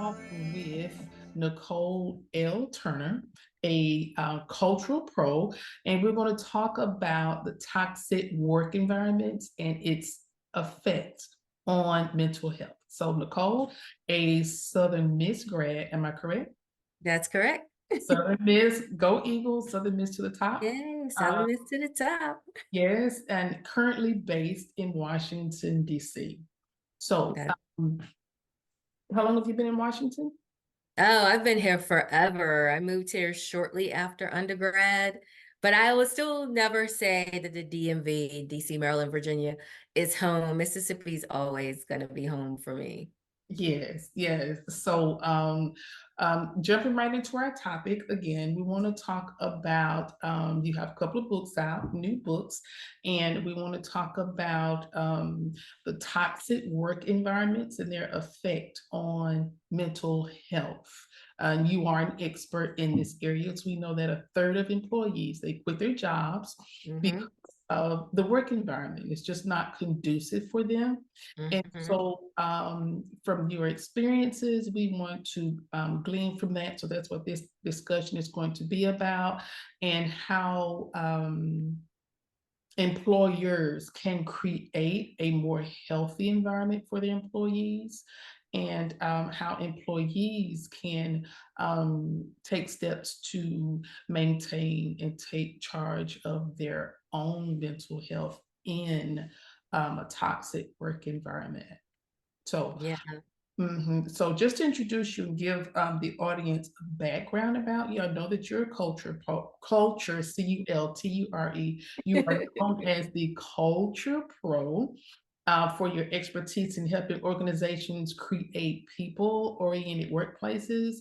talk with Nicole L. Turner, a cultural pro, and we're going to talk about the toxic work environments and its effect on mental health. So, Nicole, a Southern Miss grad, am I correct? That's correct. Southern Miss, go Eagles, Southern Miss to the top. Yay, Uh, Southern Miss to the top. yes, and currently based in Washington, D.C. So, That, how long have you been in Washington? oh, I've been here forever. I moved here shortly after undergrad, but I will still never say that the DMV, DC, Maryland, Virginia is home. Mississippi's always going to be home for me. Yes, yes. So, jumping right into our topic again, we want to talk about you have a couple of books out, new books, and we want to talk about the toxic work environments and their effect on mental health. You are an expert in this area, so we know that a third of employees they quit their jobs because Hmm. of the work environment. It's just not conducive for them. And Hmm. so, from your experiences, we want to glean from that. So that's what this discussion is going to be about, and how employers can create a more healthy environment for their employees, and how employees can take steps to maintain and take charge of their own mental health in a toxic work environment. So, Yeah. so just to introduce you and give the audience a background about you, I know that you're a culture, Culture. You are known as the culture pro for your expertise in helping organizations create people-oriented workplaces,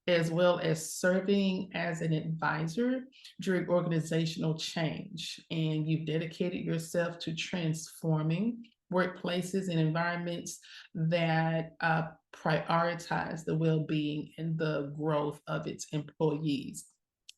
as well as serving as an advisor during organizational change. And you've dedicated yourself to transforming workplaces and environments that prioritize the well-being and the growth of its employees.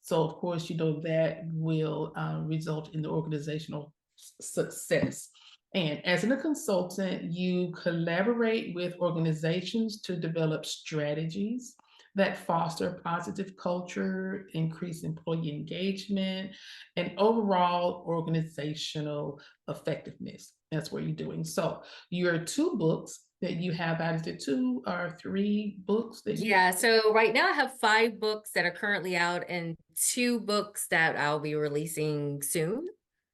So, of course, you know that will result in the organizational success. And as a consultant, you collaborate with organizations to develop strategies that foster positive culture, increase employee engagement, and overall organizational effectiveness. That's what you're doing. So, your two books that you have out of the two or three books that you Yeah, so right now I have 5 books that are currently out and 2 books that I'll be releasing soon.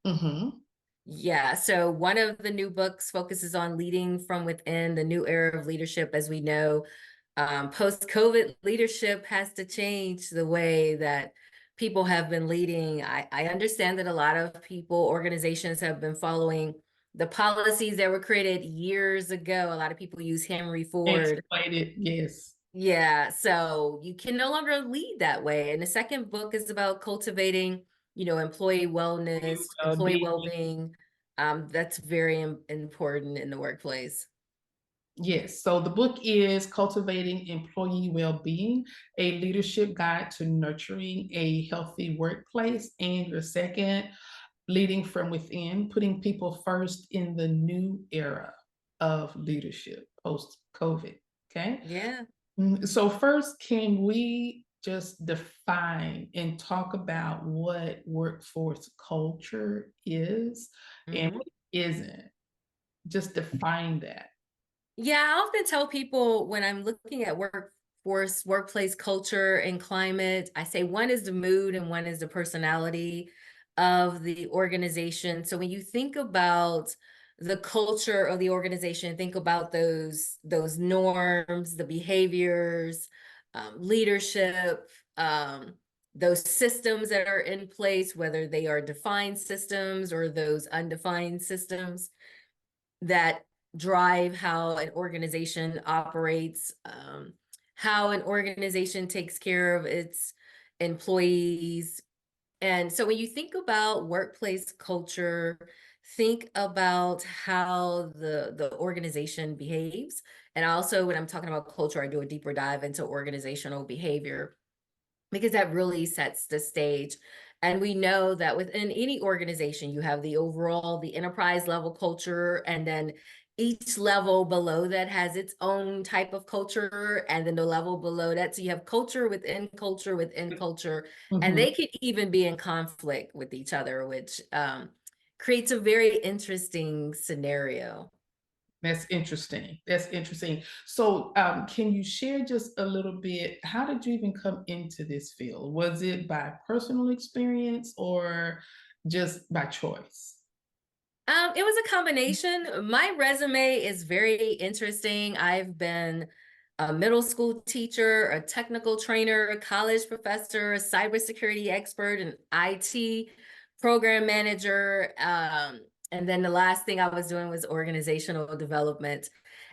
Mhm. Yeah, so one of the new books focuses on leading from within the new era of leadership. As we know, post-COVID leadership has to change the way that people have been leading. I understand that a lot of people, organizations have been following the policies that were created years ago. A lot of people use Henry Ford. Antiquated, yes. Yeah, so you can no longer lead that way. And the second book is about cultivating, employee wellness, employee Being well-being. That's very important in the workplace. Yes. So the book is Cultivating Employee Well-Being, a leadership guide to nurturing a healthy workplace. And your second, Leading from Within, putting people first in the new era of leadership post-COVID. Okay. Yeah. So first, can we just define and talk about what workforce culture is and Hmm. what it isn't? Just define that. Yeah, I often tell people when I'm looking at workforce, workplace culture, and climate, I say one is the mood and one is the personality of the organization. So when you think about the culture of the organization, think about those norms, the behaviors, leadership, those systems that are in place, whether they are defined systems or those undefined systems that drive how an organization operates, how an organization takes care of its employees. And so when you think about workplace culture, think about how the organization behaves. And also when I'm talking about culture, I do a deeper dive into organizational behavior because that really sets the stage. And we know that within any organization, you have the overall, the enterprise level culture, and then each level below that has its own type of culture, and then the level below that. So you have culture within culture within culture, and Mhm. they could even be in conflict with each other, which creates a very interesting scenario. That's interesting. That's interesting. So, can you share just a little bit? How did you even come into this field? Was it by personal experience or just by choice? It was a combination. My resume is very interesting. I've been a middle school teacher, a technical trainer, a college professor, a cybersecurity expert, an IT program manager. And then the last thing I was doing was organizational development.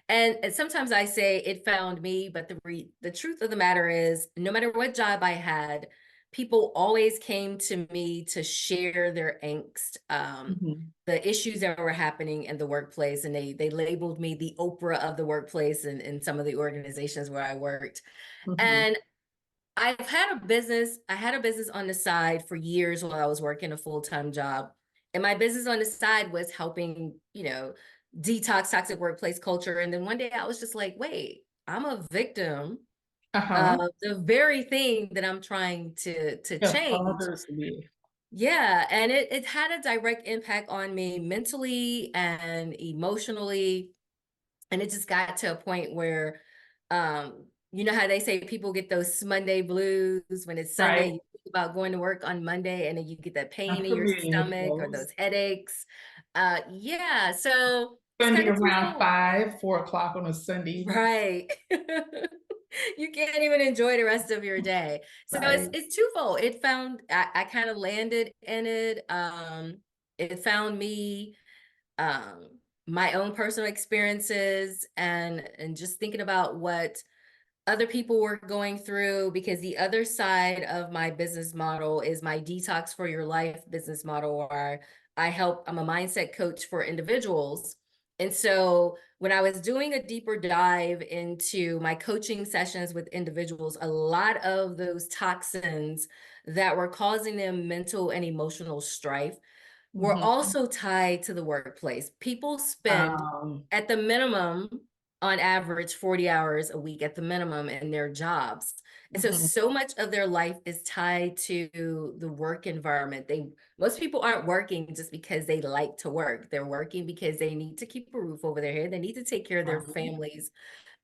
And sometimes I say it found me, but the truth of the matter is, no matter what job I had, people always came to me to share their angst. Mhm. The issues that were happening in the workplace, and they labeled me the Oprah of the workplace in some of the organizations where I worked. Mhm. And I had a business on the side for years while I was working a full-time job. And my business on the side was helping, detox toxic workplace culture. And then one day I was just like, wait, I'm a victim Uh-huh. of the very thing that I'm trying to Help change. others with. Yeah, and it had a direct impact on me mentally and emotionally. And it just got to a point where, you know how they say people get those Monday blues when it's Sunday, Right. you think about going to work on Monday and then you get that pain I'm in your familiar with stomach or those. those headaches. Yeah, so it's Gonna kind be of around twofold. 5, 4 o'clock on a Sunday evening. Right. You can't even enjoy the rest of your day. So Right. it's twofold. I kind of landed in it. It found me, my own personal experiences, and just thinking about what other people were going through, because the other side of my business model is my detox for your life business model, where I'm a mindset coach for individuals. And so when I was doing a deeper dive into my coaching sessions with individuals, a lot of those toxins that were causing them mental and emotional strife were Mhm. also tied to the workplace. People spend Um, at the minimum, on average, 40 hours a week at the minimum in their jobs. And so, mhm. so much of their life is tied to the work environment. Most people aren't working just because they like to work. They're working because they need to keep a roof over their head. They need to take care of their Right. families.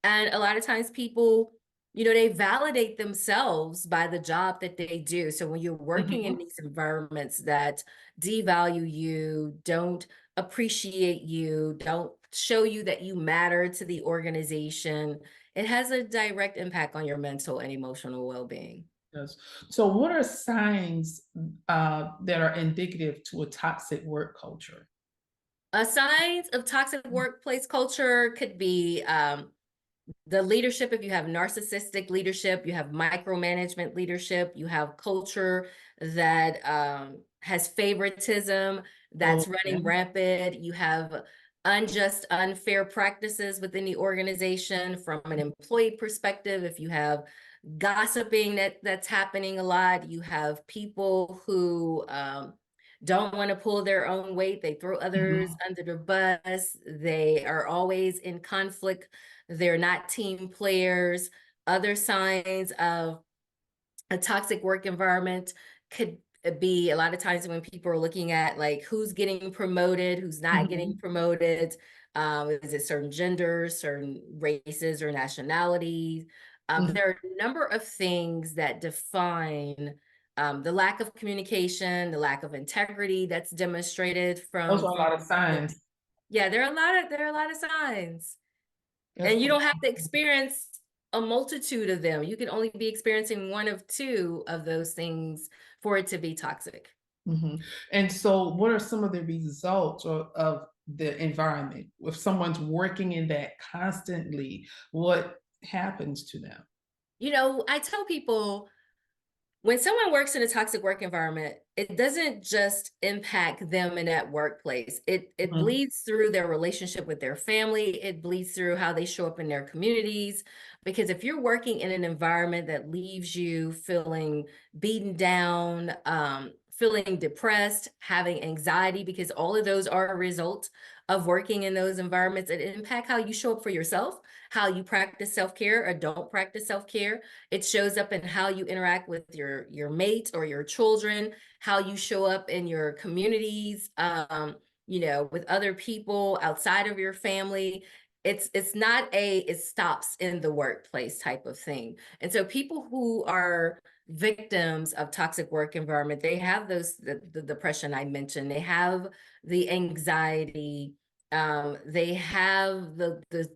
And a lot of times people, they validate themselves by the job that they do. So when you're working in Mhm. these environments that devalue you, don't appreciate you, don't show you that you matter to the organization, it has a direct impact on your mental and emotional well-being. Yes. So what are signs, that are indicative to a toxic work culture? Signs of toxic workplace culture could be, the leadership. If you have narcissistic leadership, you have micromanagement leadership, you have culture that has favoritism Oh, that's running okay. rampant, you have unjust, unfair practices within the organization from an employee perspective. If you have gossiping that's happening a lot, you have people who don't want to pull their own weight. They throw others Mhm. under the bus. They are always in conflict. They're not team players. Other signs of a toxic work environment could be a lot of times when people are looking at like who's getting promoted, who's not getting Mhm. promoted. Is it certain genders, certain races or nationalities? Mhm. There are a number of things that define the lack of communication, the lack of integrity that's demonstrated Those from are a lot of people. signs. Yeah, there are a lot of signs. That's And you don't have to experience a multitude of them. You can only be experiencing one of two of those things for it to be toxic. Mhm. And so what are some of the results of the environment? If someone's working in that constantly, what happens to them? I tell people, when someone works in a toxic work environment, it doesn't just impact them in that workplace. It Mhm. bleeds through their relationship with their family. It bleeds through how they show up in their communities. Because if you're working in an environment that leaves you feeling beaten down, feeling depressed, having anxiety, because all of those are a result of working in those environments. It impact how you show up for yourself, how you practice self-care or don't practice self-care. It shows up in how you interact with your mates or your children, how you show up in your communities, with other people outside of your family. It's not a it stops in the workplace type of thing. And so people who are victims of toxic work environment, they have the depression I mentioned, they have the anxiety, they have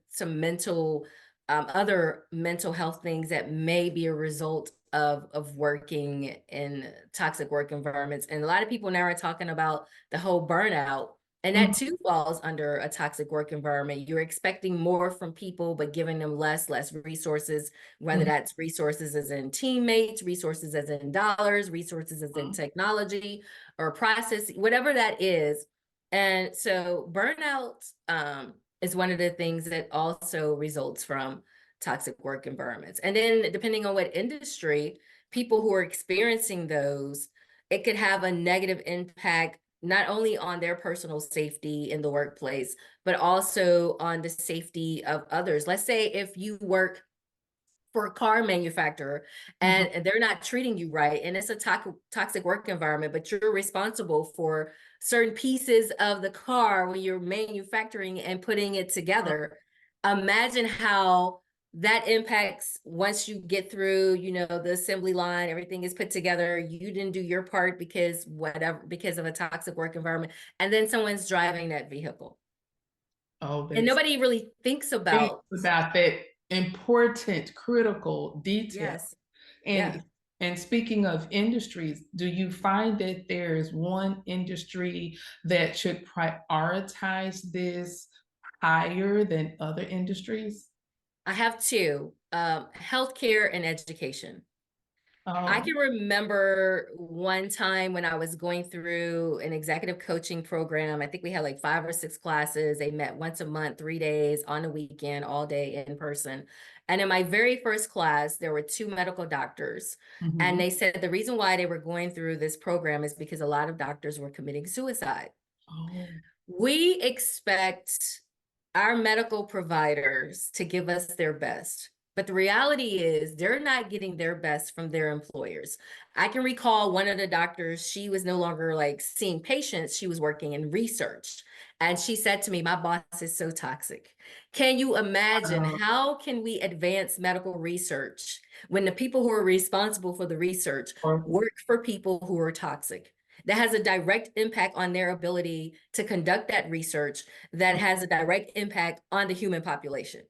some mental other mental health things that may be a result of working in toxic work environments. And a lot of people now are talking about the whole burnout. And that Mhm, too falls under a toxic work environment. You're expecting more from people, but giving them less resources, whether mhm, that's resources as in teammates, resources as in dollars, resources as in mhm. technology or process, whatever that is. And so burnout is one of the things that also results from toxic work environments. And then depending on what industry, people who are experiencing those, it could have a negative impact not only on their personal safety in the workplace, but also on the safety of others. Let's say if you work for a car manufacturer Mhm. and they're not treating you right and it's a toxic work environment, but you're responsible for certain pieces of the car when you're manufacturing and putting it together. Imagine how that impacts once you get through, the assembly line, everything is put together, you didn't do your part because of a toxic work environment, and then someone's driving that vehicle Oh, and that's nobody really thinks think about. about that important, critical detail. Yes. Yeah. And speaking of industries, do you find that there's one industry that should prioritize this higher than other industries? I have two, healthcare and education. I Oh, can remember one time when I was going through an executive coaching program. I think we had like 5 or 6 classes. They met once a month, 3 days on a weekend, all day in person. And in my very first class, there were two medical doctors. And mhm. they said the reason why they were going through this program is because a lot of doctors were committing suicide. Oh, We expect our medical providers to give us their best. But the reality is they're not getting their best from their employers. I can recall one of the doctors, she was no longer like seeing patients, she was working in research. And she said to me, my boss is so toxic. Can you imagine uh, how can we advance medical research when the people who are responsible for the research or work for people who are toxic? That has a direct impact on their ability to conduct that research, that has a direct impact on the human population.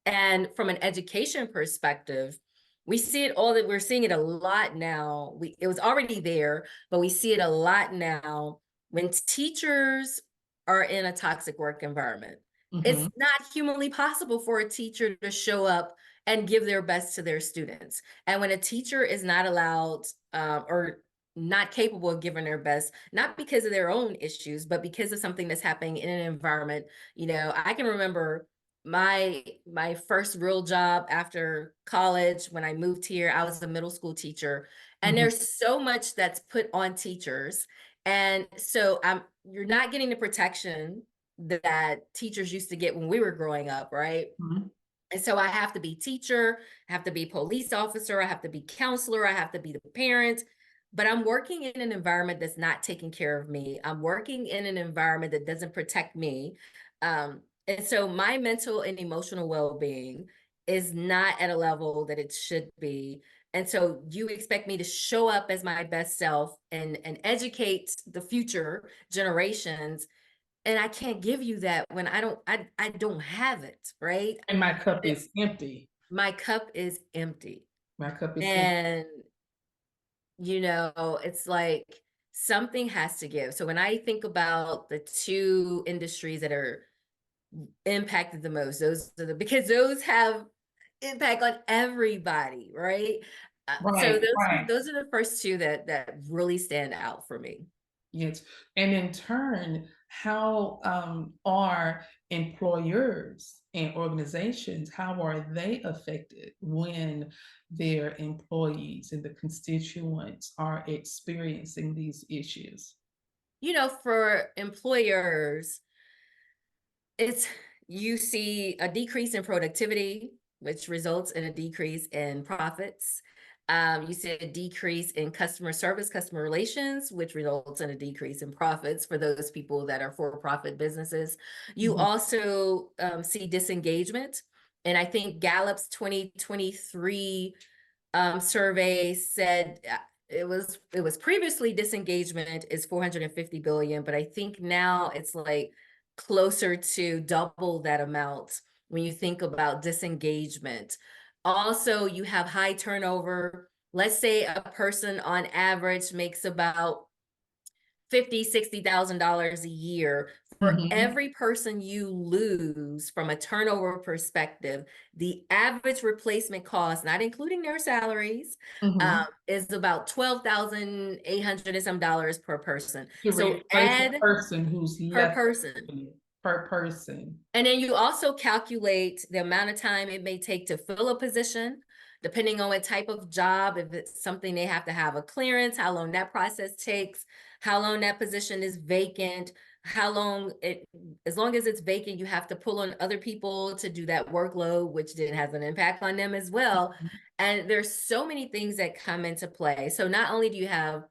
And from an education perspective, we see it all that we're seeing it a lot now. It was already there, but we see it a lot now when teachers are in a toxic work environment. It's mhm. not humanly possible for a teacher to show up and give their best to their students. And when a teacher is not allowed or not capable of giving their best, not because of their own issues, but because of something that's happening in an environment, I can remember my first real job after college. When I moved here, I was a middle school teacher, and Mhm, there's so much that's put on teachers. And so you're not getting the protection that teachers used to get when we were growing up, right? mhm. And so I have to be teacher, I have to be police officer, I have to be counselor, I have to be the parent. But I'm working in an environment that's not taking care of me. I'm working in an environment that doesn't protect me. And so my mental and emotional well-being is not at a level that it should be. And so you expect me to show up as my best self and educate the future generations. And I can't give you that when I don't have it, right? And my cup is empty. My cup is empty. My cup is empty. And, it's like something has to give. So when I think about the two industries that are impacted the most, because those have impact on everybody, right? So Right, right. those are the first two that really stand out for me. Yes. And in turn, how are employers and organizations, how are they affected when their employees and the constituents are experiencing these issues? For employers, It's you see a decrease in productivity, which results in a decrease in profits. You see a decrease in customer service, customer relations, which results in a decrease in profits for those people that are for-profit businesses. You Mhm, also see disengagement. And I think Gallup's 2023 survey said it was previously disengagement is 450 billion, but I think now it's like closer to double that amount when you think about disengagement. Also, you have high turnover. Let's say a person on average makes about $50,000-$60,000 a year. For mhm, every person you lose from a turnover perspective, the average replacement cost, not including their salaries, mhm. is about 12,800 and some dollars per person. To So replace a add person who's per left the person. company, per person. And then you also calculate the amount of time it may take to fill a position, depending on what type of job, if it's something they have to have a clearance, how long that process takes, how long that position is vacant, how long it, as long as it's vacant, you have to pull on other people to do that workload, which then has an impact on them as well. And there's so many things that come into play. So not only do you have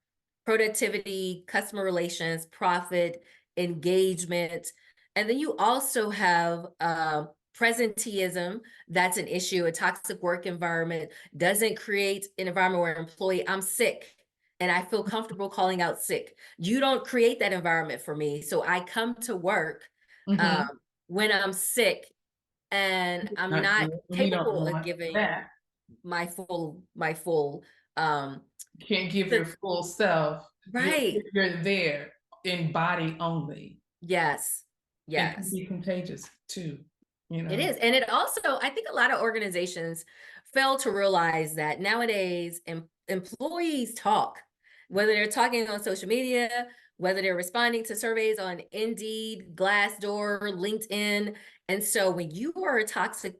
productivity, customer relations, profit, engagement, and then you also have presenteeism. That's an issue. A toxic work environment doesn't create an environment where employee, I'm sick and I feel comfortable calling out sick. You don't create that environment for me. So I come to work um, Mhm. when I'm sick and I'm Not not good. We don't capable of want giving that. my full um Can't give your the- full self. You're right. you're there in body only. Yes. It can Yes. be contagious too, you It know? is. And it also, I think a lot of organizations fail to realize that nowadays employees talk, whether they're talking on social media, whether they're responding to surveys on Indeed, Glassdoor, LinkedIn. And so when you are a toxic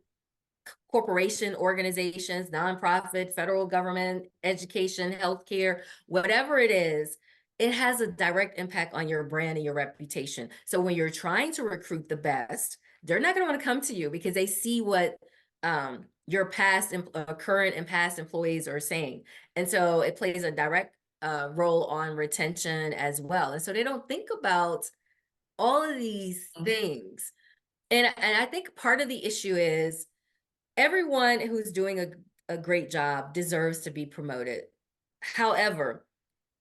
corporation, organizations, nonprofit, federal government, education, healthcare, whatever it is, it has a direct impact on your brand and your reputation. So when you're trying to recruit the best, they're not going to want to come to you because they see what your current and past employees are saying. And so it plays a direct role on retention as well. And so they don't think about all of these things. And I think part of the issue is everyone who's doing a great job deserves to be promoted. However,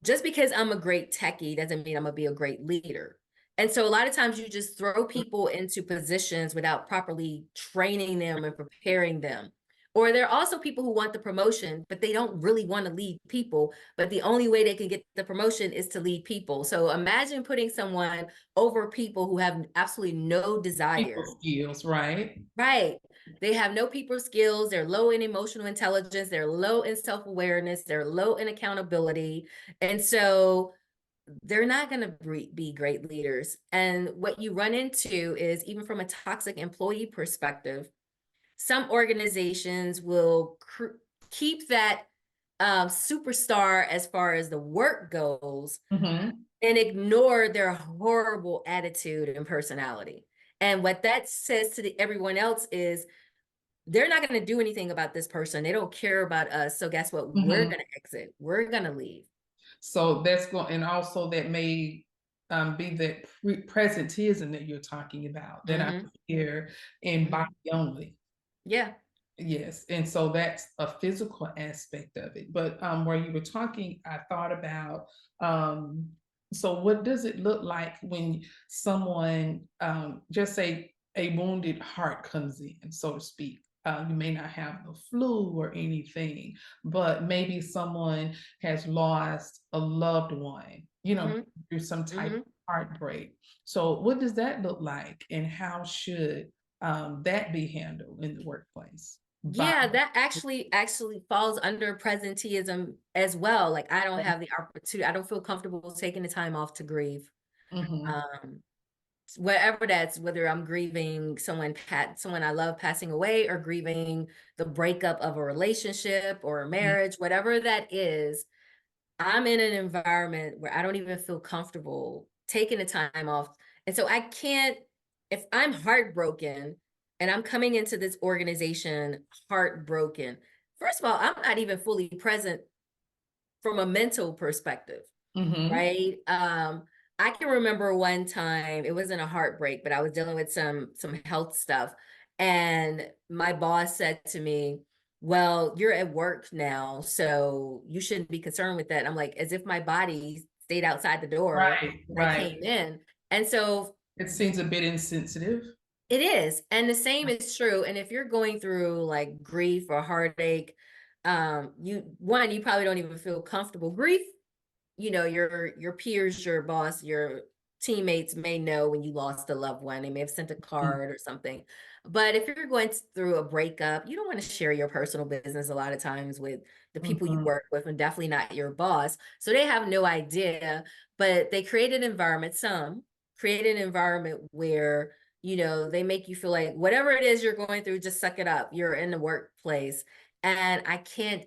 just because I'm a great techie doesn't mean I'm gonna be a great leader. And so a lot of times you just throw people into positions without properly training them and preparing them. Or there are also people who want the promotion, but they don't really want to lead people. But the only way they can get the promotion is to lead people. So imagine putting someone over people who have absolutely no People desire. skills, right? Right. They have no people skills. They're low in emotional intelligence. They're low in self-awareness. They're low in accountability. And so they're not going to be great leaders. And what you run into is, even from a toxic employee perspective, some organizations will keep that superstar as far as the work goes Mhm, and ignore their horrible attitude and personality. And what that says to everyone else is, they're not going to do anything about this person. They don't care about us. So guess what? We're mhm. going to exit. We're going to leave. So that's going, and also that may be that presenteeism that you're talking about that I Hmm. hear in body Hmm. only. Yeah. Yes, and so that's a physical aspect of it. But where you were talking, I thought about um, so what does it look like when someone, just say a wounded heart comes in, so to speak. You may not have the flu or anything, but maybe someone has lost a loved one, Hmm. through some type of Hmm. heartbreak. So what does that look like, and how should that be handled in the workplace? By Yeah, that actually falls under presenteeism as well. Like, I don't have the opportunity. I don't feel comfortable taking the time off to grieve. Mhm, Um, Whatever that's, whether I'm grieving someone I love passing away, or grieving the breakup of a relationship or a mhm, marriage, whatever that is, I'm in an environment where I don't even feel comfortable taking the time off. And so I can't if I'm heartbroken and I'm coming into this organization heartbroken, first of all, I'm not even fully present from a mental perspective, Mhm. right? I can remember one time, it wasn't a heartbreak, but I was dealing with some health stuff, and my boss said to me, "Well, you're at work now, so you shouldn't be concerned with that." I'm like, as if my body stayed outside the door Right, when I right. came in. And so It seems a bit insensitive. it is. And the same is true. And if you're going through like grief or heartache, you probably don't even feel comfortable. Grief, your peers, your boss, your teammates may know when you lost a loved one. They may have sent a Mm, card or something. But if you're going through a breakup, you don't want to share your personal business a lot of times with the people you mhm, work with, and definitely not your boss. So they have no idea. But they create an environment, some create an environment where they make you feel like whatever it is you're going through, just suck it up. You're in the workplace. And I can't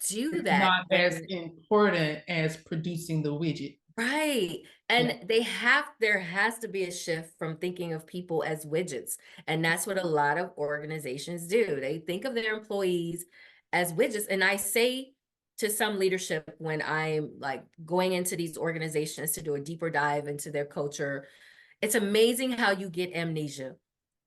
do it's that not as when. important as producing the widget. Right. Yeah. And there has to be a shift from thinking of people as widgets. And that's what a lot of organizations do. They think of their employees as widgets. And I say to some leadership when I'm like going into these organizations to do a deeper dive into their culture, it's amazing how you get amnesia.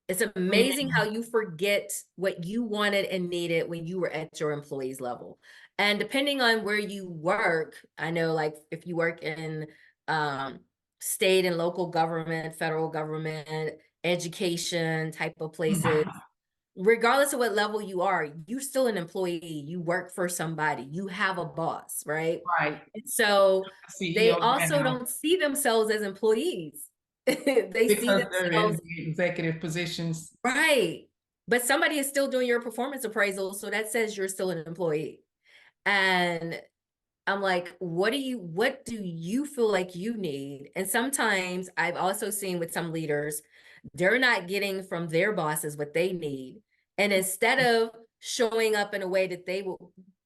It's amazing how Mhm, you forget what you wanted and needed when you were at your employee's level. And depending on where you work, I know like if you work in um, state and local government, federal government, education type of places, mhm. regardless of what level you are, you're still an employee. You work for somebody, you have a boss, right? Right. And so they CEO also now don't see themselves as employees. They see because they're in themselves. the executive positions. Right. But somebody is still doing your performance appraisal, so that says you're still an employee. And I'm like, what do you feel like you need? And sometimes I've also seen with some leaders, they're not getting from their bosses what they need. And instead of showing up in a way that they would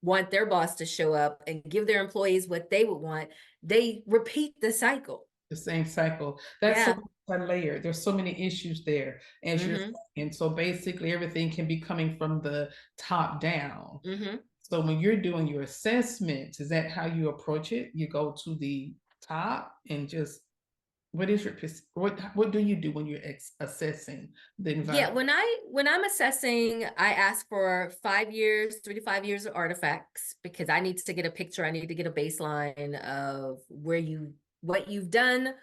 want their boss to show up and give their employees what they would want, they repeat the cycle. The same cycle. That's so Yeah. layered. There's so many issues there, as you're Mm-hmm. saying. So basically, everything can be coming from the top down. Mm-hmm. So when you're doing your assessments, is that how you approach it? You go to the top and just what is your what do you do when you're assessing the Yeah, environment? when I'm assessing, I ask for 5 years, 3 to 5 years of artifacts because I need to get a picture. I need to get a baseline of what you've done.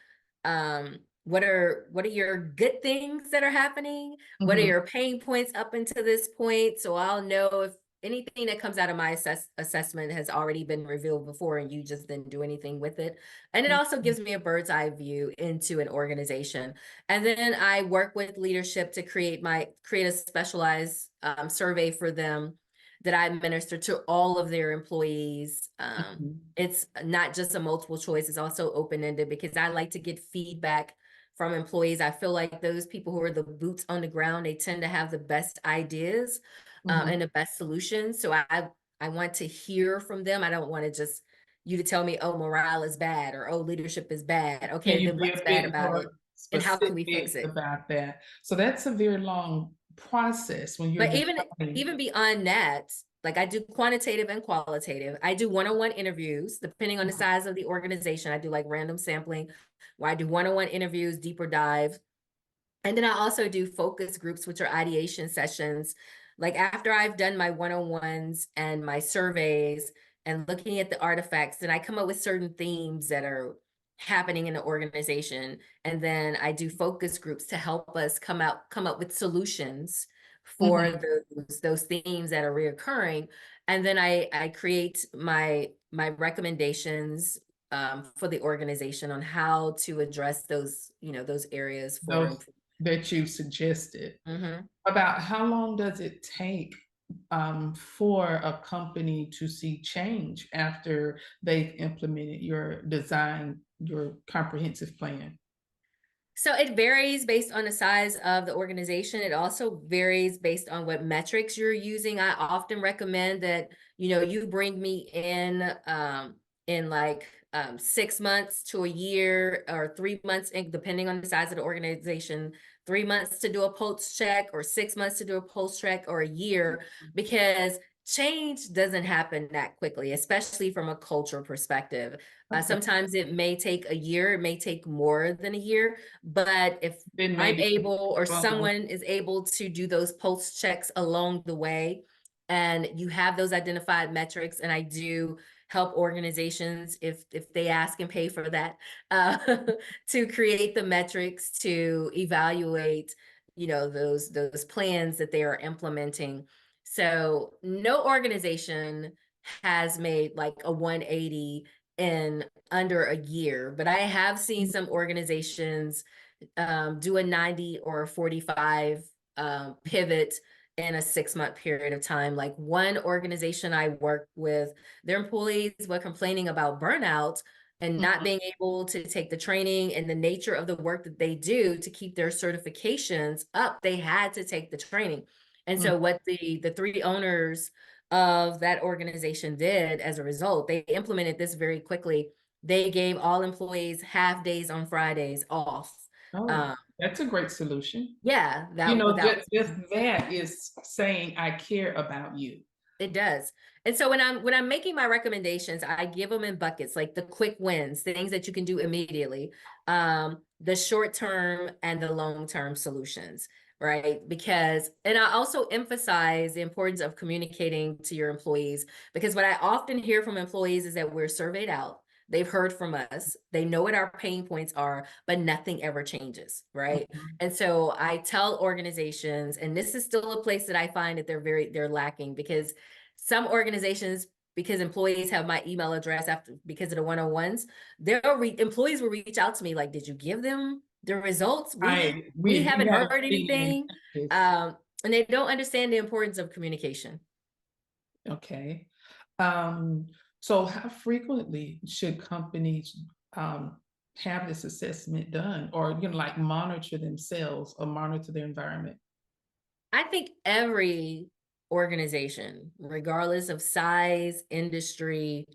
What are your good things that are happening? What are Mhm, your pain points up until this point? So I'll know if anything that comes out of my assessment has already been revealed before and you just didn't do anything with it. And it also mhm, gives me a bird's eye view into an organization. And then I work with leadership to create a specialized survey for them that I administer to all of their employees. mhm. It's not just a multiple choice, it's also open-ended because I like to get feedback from employees. I feel like those people who are the boots on the ground, they tend to have the best ideas Mhm. and the best solutions. So I want to hear from them. I don't want to just you to tell me, oh, morale is bad or oh, leadership is bad. Can Okay, you then be what's a bad bit about it? more And how can we fix specific it? about that? So that's a very long process when you're But even deciding. even beyond that, like I do quantitative and qualitative. I do one-on-one interviews, depending on the size of the organization. I do like random sampling where I do one-on-one interviews, deeper dive. And then I also do focus groups, which are ideation sessions. Like after I've done my one-on-ones and my surveys and looking at the artifacts, then I come up with certain themes that are happening in the organization. And then I do focus groups to help us come up with solutions for Mhm. those themes that are reoccurring. And then I create my recommendations for the organization on how to address those areas for Those improvement. that you suggested. Mhm. About how long does it take for a company to see change after they've implemented your design, your comprehensive plan? So it varies based on the size of the organization. It also varies based on what metrics you're using. I often recommend that, you bring me in like 6 months to a year or 3 months, depending on the size of the organization, 3 months to do a pulse check or 6 months to do a pulse check or a year, because change doesn't happen that quickly, especially from a cultural perspective. Okay. Sometimes it may take a year, it may take more than a year, but if Then I'm maybe. able or Well, someone is able to do those pulse checks along the way, and you have those identified metrics, and I do help organizations if they ask and pay for that, uh, to create the metrics to evaluate, those plans that they are implementing. So no organization has made like a 180 in under a year, but I have seen some organizations do a 90 or a 45 pivot in a 6 month period of time. Like one organization I work with, their employees were complaining about burnout and not mhm, being able to take the training, and the nature of the work that they do to keep their certifications up. They had to take the training. And mm. so what the three owners of that organization did as a result, they implemented this very quickly. They gave all employees half days on Fridays off. Oh, um, that's a great solution. yeah, You know, that just that is saying, "I care about you." it does. And so when I'm making my recommendations, I give them in buckets, like the quick wins, things that you can do immediately, the short term and the long term solutions, right? Because, and I also emphasize the importance of communicating to your employees, because what I often hear from employees is that we're surveyed out. They've heard from us. They know what our pain points are, but nothing ever changes, right? Mhm. And so I tell organizations, and this is still a place that I find that they're lacking, because some organizations, because employees have my email address because of the one-on-ones, employees will reach out to me like, did you give them the results? We We haven't heard haven't seen anything. this. And they don't understand the importance of communication. Okay. Um, so how frequently should companies um, have this assessment done, or like monitor themselves or monitor their environment? I think every organization, regardless of size, industry,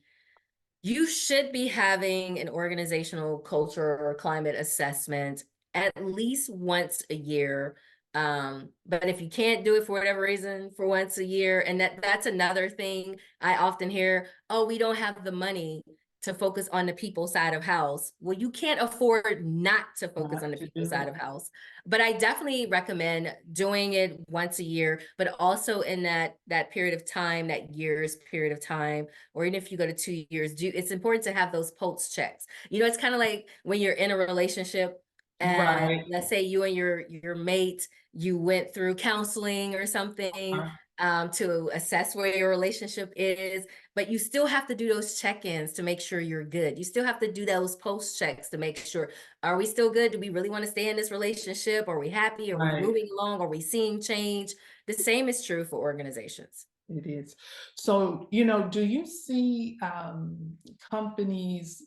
you should be having an organizational culture or climate assessment at least once a year. But if you can't do it for whatever reason for once a year, and that's another thing I often hear, oh, we don't have the money to focus on the people side of house. Well, you can't afford not to focus on Not the to people do side it. of house. But I definitely recommend doing it once a year, but also in that period of time, that year's period of time, or even if you go to 2 years, it's important to have those pulse checks. It's kind of like when you're in a relationship, and Right. let's say you and your mate, you went through counseling or something, Uh, to assess where your relationship is, but you still have to do those check-ins to make sure you're good. You still have to do those post checks to make sure, are we still good? Do we really want to stay in this relationship? Are we happy? Are we right. moving along? Are we seeing change? The same is true for organizations. It is. So, do you see companies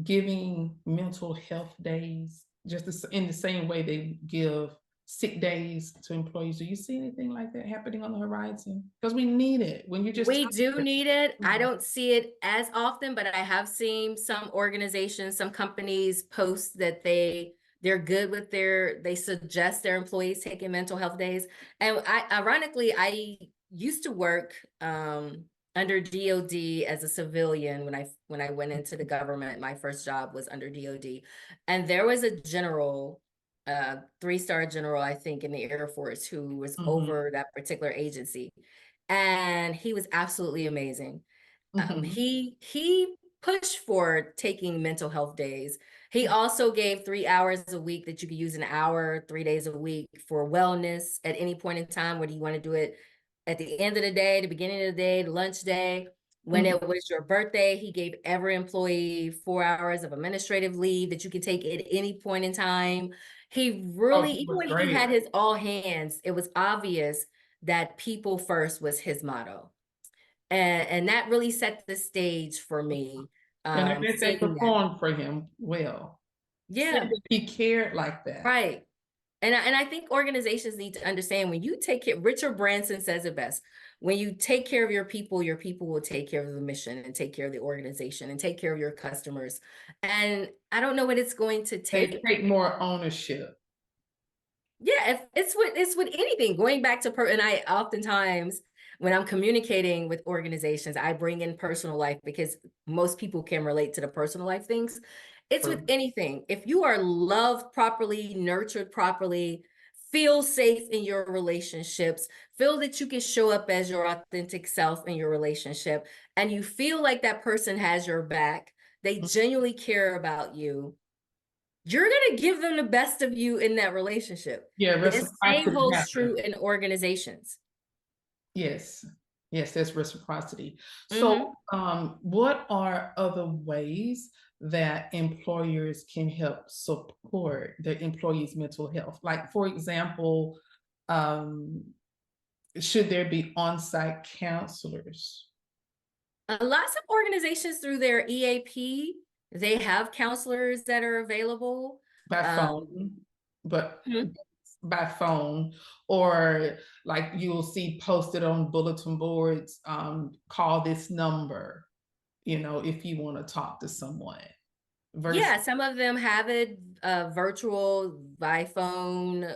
giving mental health days just in the same way they give sick days to employees? Do you see anything like that happening on the horizon? Because we need it. When you just We do talk. need it. I don't see it as often, but I have seen some organizations, some companies post that they're good with they suggest their employees taking mental health days. And ironically, I used to work under DOD as a civilian when I went into the government. My first job was under DOD. And there was a general, 3-star general, I think, in the Air Force, who was Mhm, over that particular agency, and he was absolutely amazing. mhm. He pushed for taking mental health days. He also gave 3 hours a week that you could use an hour, 3 days a week for wellness at any point in time, whether you want to do it at the end of the day, the beginning of the day, the lunch day. When Mhm. it was your birthday, he gave every employee 4 hours of administrative leave that you could take at any point in time. He Oh, really, he even was when he great. had his all hands, it was obvious that people first was his motto. And that really set the stage for me, And I bet they seeing that. performed for him well. Said Yeah, that he cared like that. right. And I think organizations need to understand, when you take care, Richard Branson says it best, when you take care of your people will take care of the mission and take care of the organization and take care of your customers. And I don't know what it's going to They take. take more ownership. Yeah, if it's with anything, going back to and I oftentimes, when I'm communicating with organizations, I bring in personal life because most people can relate to the personal life things. It's with True. anything. If you are loved properly, nurtured properly, feel safe in your relationships, feel that you can show up as your authentic self in your relationship, and you feel like that person has your back, they genuinely care about you, you're going to give them the best of you in that relationship. Yeah, The same reciprocity holds true happens. in organizations. Yes. Yes, there's reciprocity. So, Hmm. what are other ways that employers can help support their employees' mental health? Like, for example, um, should there be on-site counselors Lots of organizations through their EAP, they have counselors that are available. by Um, phone, but mhm. by phone, or like you'll see posted on bulletin boards, call this number, if you want to talk to someone versus. Yeah, some of them have it virtual, by phone,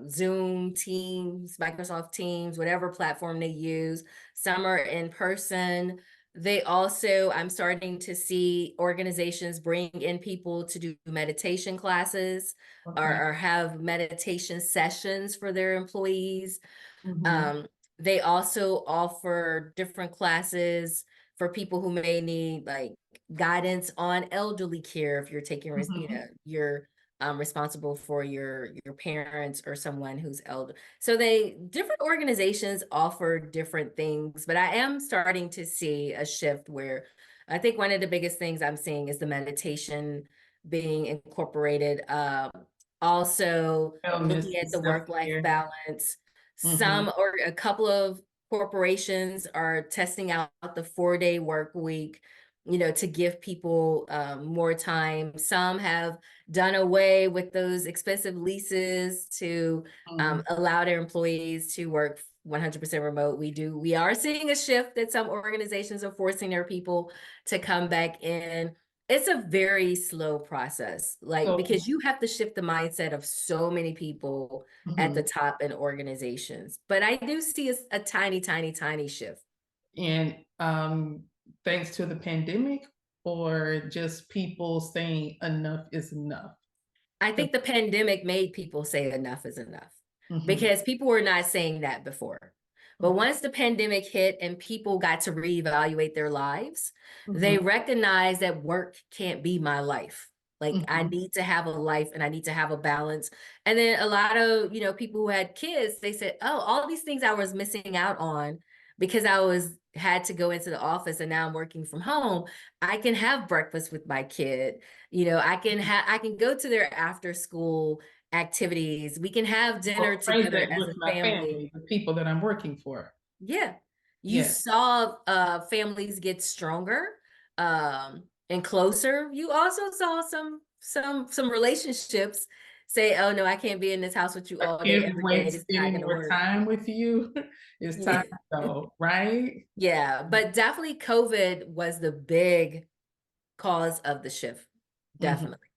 Zoom, Teams, Microsoft Teams, whatever platform they use. Some are in person. They also, I'm starting to see organizations bring in people to do meditation classes, Okay. or have meditation sessions for their employees. Mhm. Um, they also offer different classes for people who may need like guidance on elderly care, if you're taking, Mhm. you're responsible for your parents or someone who's elder. So they, different organizations offer different things, but I am starting to see a shift where I think one of the biggest things I'm seeing is the meditation being incorporated. Also Wellness looking and at the work-life self-care. balance. Mhm. Some, or a couple of corporations are testing out the 4-day work week, to give people more time. Some have done away with those expensive leases to Mhm. allow their employees to work 100% remote. We are seeing a shift that some organizations are forcing their people to come back in. It's a very slow process, like, So, because you have to shift the mindset of so many people at the mhm. top in organizations. But I do see a tiny, tiny, tiny shift. And thanks to the pandemic, or just people saying enough is enough. I 'Cause- think the pandemic made people say enough is enough, Mhm. because people were not saying that before. But Okay. once the pandemic hit and people got to reevaluate their lives, they Mhm. recognized that work can't be my life. Like, I Mhm. need to have a life and I need to have a balance. And then a lot of, people who had kids, they said, "Oh, all these things I was missing out on because I was had to go into the office and now I'm working from home. I can have breakfast with my kid. I can go to their after school activities. We can have Or dinner phrase together that as with a my family." family, the people that I'm working for. Yeah. You Yeah. saw families get stronger and closer. You also saw some relationships say, "Oh no, I can't be in this house with you I all day can't every day. wait This to is not spend gonna more work." time with you. It's time Yeah. to go, right? Yeah, but definitely COVID was the big cause of the shift. Mhm. Definitely.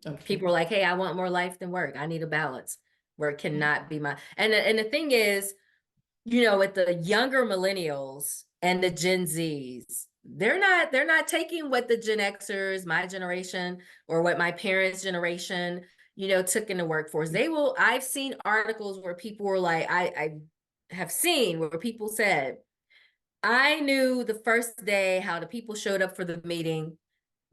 Okay. People are like, "Hey, I want more life than work. I need a balance. Work cannot be my." And the thing is, with the younger millennials and the Gen Zs, they're not taking what the Gen Xers, my generation, or what my parents' generation, took in the workforce. I've seen articles where people were like, I have seen where people said, "I knew the first day how the people showed up for the meeting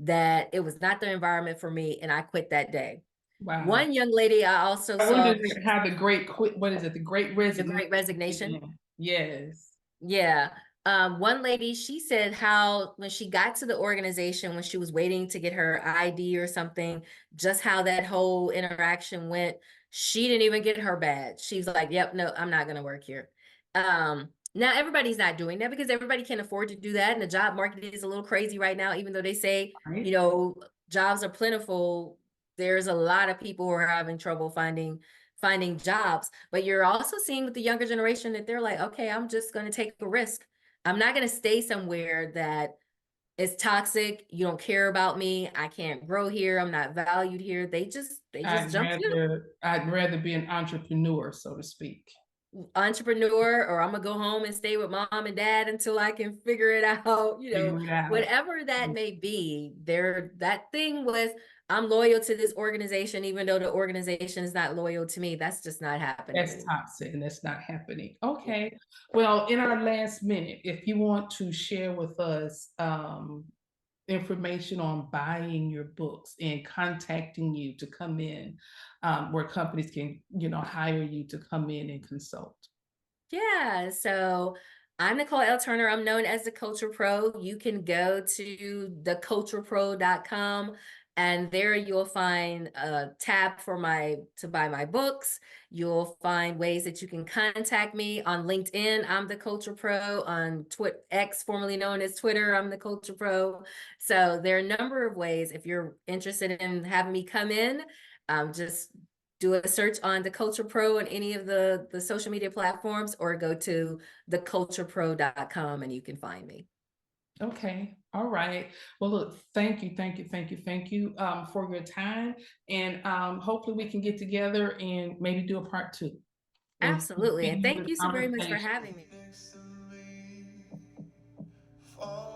that it was not the environment for me, and I quit that day." Wow. One young lady I also I wonder saw, how the great quit, what is it? The great the resignation Great Resignation. began. Yes. Yeah. One lady, she said how when she got to the organization, when she was waiting to get her ID or something, just how that whole interaction went. She didn't even get her badge. She's like, "Yep, no, I'm not going to work here." Now everybody's not doing that because everybody can't afford to do that. And the job market is a little crazy right now, even though they say, you Right. know, jobs are plentiful. There's a lot of people who are having trouble finding finding jobs. But you're also seeing with the younger generation that they're like, okay, I'm just going to take a risk. I'm not going to stay somewhere that is toxic. You don't care about me. I can't grow here. I'm not valued here. They just jump ship. I'd rather be an entrepreneur, so to speak. Entrepreneur, or I'm gonna go home and stay with mom and dad until I can figure it out, Figure it out. whatever that may be. There, that thing with I'm loyal to this organization, even though the organization is not loyal to me. That's just not happening That's anymore. toxic and that's not happening. Yeah. Okay. Well, in our last minute, if you want to share with us information on buying your books and contacting you to come in, where companies can, hire you to come in and consult. Yeah, so I'm Nicole L. Turner. I'm known as the Culture Pro. You can go to theculturepro.com and there you'll find a tab for to buy my books. You'll find ways that you can contact me on LinkedIn. I'm the Culture Pro. On X, formerly known as Twitter, I'm the Culture Pro. So there are a number of ways. If you're interested in having me come in, just do a search on the Culture Pro on any of the social media platforms, or go to theculturepro.com and you can find me. Okay. All right. Well, look, thank you, thank you, thank you, thank you for your time. And hopefully we can get together and maybe do a part two and Absolutely. And continue thank the you so very much for conversation. having me. Next to me, fall